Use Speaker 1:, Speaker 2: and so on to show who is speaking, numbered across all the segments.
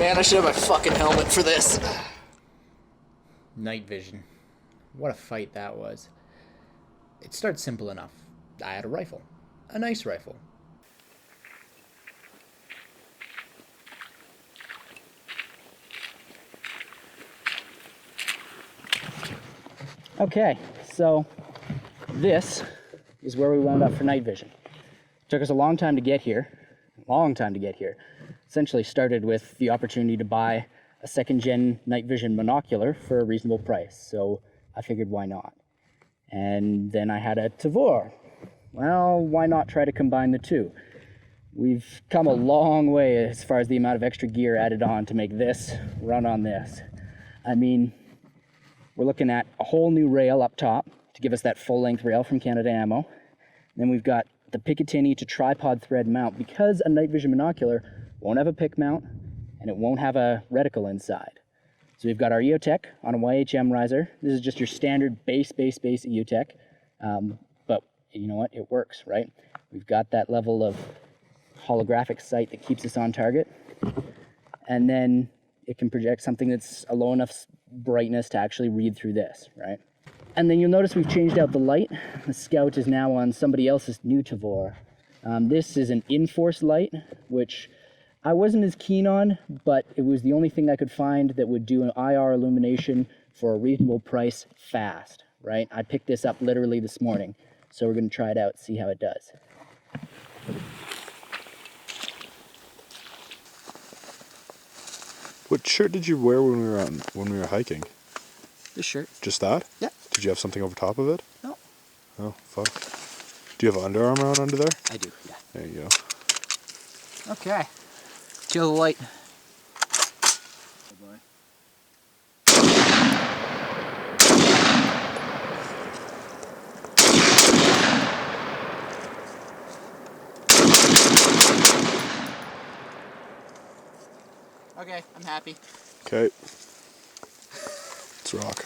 Speaker 1: man, I should have my fucking helmet for this.
Speaker 2: Nightvision. What a fight that was. It started simple enough. I had a rifle. A nice rifle. Okay, so this is where we wound up for Nightvision. Took us a long time to get here. Essentially started with the opportunity to buy a second-gen Nightvision monocular for a reasonable price, so I figured why not. And then I had a Tavor. Well, why not try to combine the two? We've come a long way as far as the amount of extra gear added on to make this run on this. I mean, we're looking at a whole new rail up top to give us that full-length rail from Canada Ammo. Then we've got the Picatinny to tripod thread mount, because a Nightvision monocular won't have a pick mount and it won't have a reticle inside. So we've got our Eotech on a YHM riser. This is just your standard base Eotech, but you know what, it works, right? We've got that level of holographic sight that keeps us on target, and then it can project something that's a low enough brightness to actually read through this, right? And then you'll notice we've changed out the light. The Scout is now on somebody else's new Tavor. This is an in-force light, which I wasn't as keen on, but it was the only thing I could find that would do an IR illumination for a reasonable price fast, right? I picked this up literally this morning, so we're gonna try it out, see how it does.
Speaker 3: What shirt did you wear when we were hiking?
Speaker 2: This shirt.
Speaker 3: Just that?
Speaker 2: Yeah.
Speaker 3: Did you have something over top of it?
Speaker 2: No.
Speaker 3: Oh, fuck. Do you have Under Armour on under there?
Speaker 2: I do, yeah.
Speaker 3: There you go.
Speaker 2: Okay. Kill the light. Okay, I'm happy.
Speaker 3: Okay. Let's rock.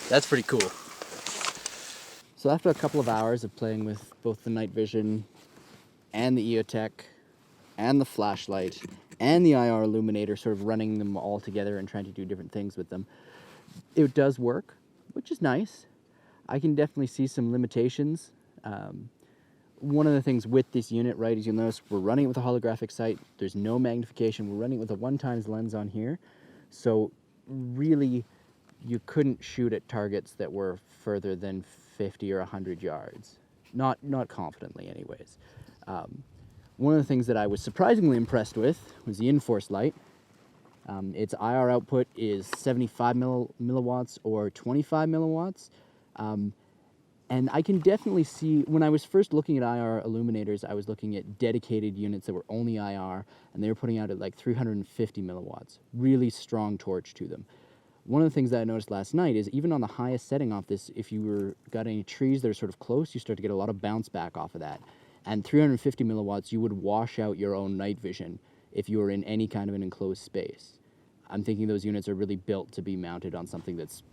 Speaker 2: That's pretty cool. So after a couple of hours of playing with both the Nightvision and the Eotech and the flashlight and the IR illuminator, sort of running them all together and trying to do different things with them, it does work, which is nice. I can definitely see some limitations. One of the things with this unit, right, is you'll notice we're running it with a holographic sight. There's no magnification. We're running it with a 1x lens on here. So really, you couldn't shoot at targets that were further than 50 or 100 yards. Not confidently, anyways. One of the things that I was surprisingly impressed with was the in-force light. Its IR output is 75 milliwatts or 25 milliwatts. And I can definitely see, when I was first looking at IR illuminators, I was looking at dedicated units that were only IR, and they were putting out at like 350 milliwatts. Really strong torch to them. One of the things that I noticed last night is even on the highest setting off this, if you got any trees that are sort of close, you start to get a lot of bounce back off of that. And 350 milliwatts, you would wash out your own night vision if you were in any kind of an enclosed space. I'm thinking those units are really built to be mounted on something that's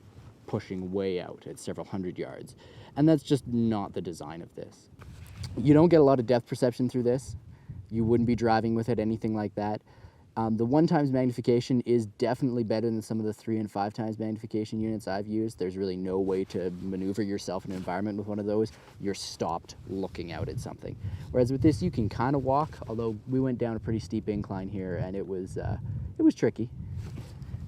Speaker 2: pushing way out at several hundred yards. And that's just not the design of this. You don't get a lot of depth perception through this. You wouldn't be driving with it, anything like that. The 1x magnification is definitely better than some of the 3 and 5x magnification units I've used. There's really no way to maneuver yourself in an environment with one of those. You're stopped looking out at something. Whereas with this, you can kind of walk, although we went down a pretty steep incline here, and it was tricky.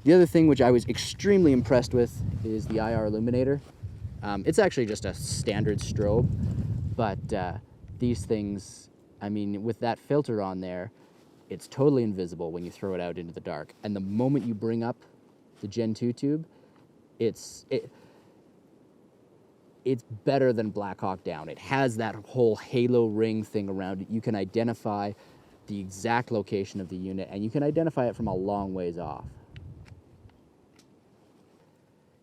Speaker 2: The other thing which I was extremely impressed with is the IR illuminator. It's actually just a standard strobe, but these things, I mean, with that filter on there, it's totally invisible when you throw it out into the dark. And the moment you bring up the Gen 2 tube, it's better than Black Hawk Down. It has that whole halo ring thing around it. You can identify the exact location of the unit, and you can identify it from a long ways off.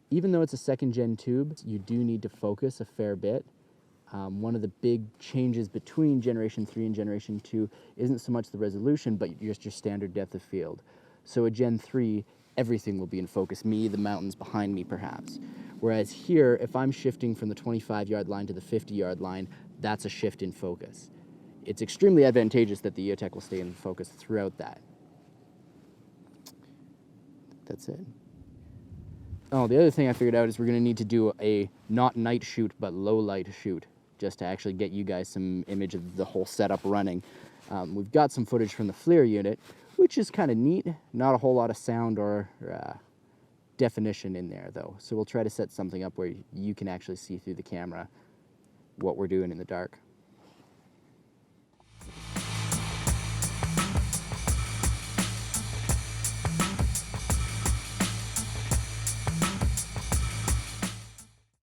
Speaker 2: Even though it's a second-gen tube, you do need to focus a fair bit. One of the big changes between Generation 3 and Generation 2 isn't so much the resolution, but just your standard depth of field. So at Gen 3, everything will be in focus, me, the mountains behind me, perhaps. Whereas here, if I'm shifting from the 25-yard line to the 50-yard line, that's a shift in focus. It's extremely advantageous that the Eotech will stay in focus throughout that. that's it. Oh, the other thing I figured out is we're going to need to do a not night shoot, but low light shoot, just to actually get you guys some image of the whole setup running. We've got some footage from the FLIR unit, which is kind of neat. Not a whole lot of sound or definition in there, though. So we'll try to set something up where you can actually see through the camera what we're doing in the dark.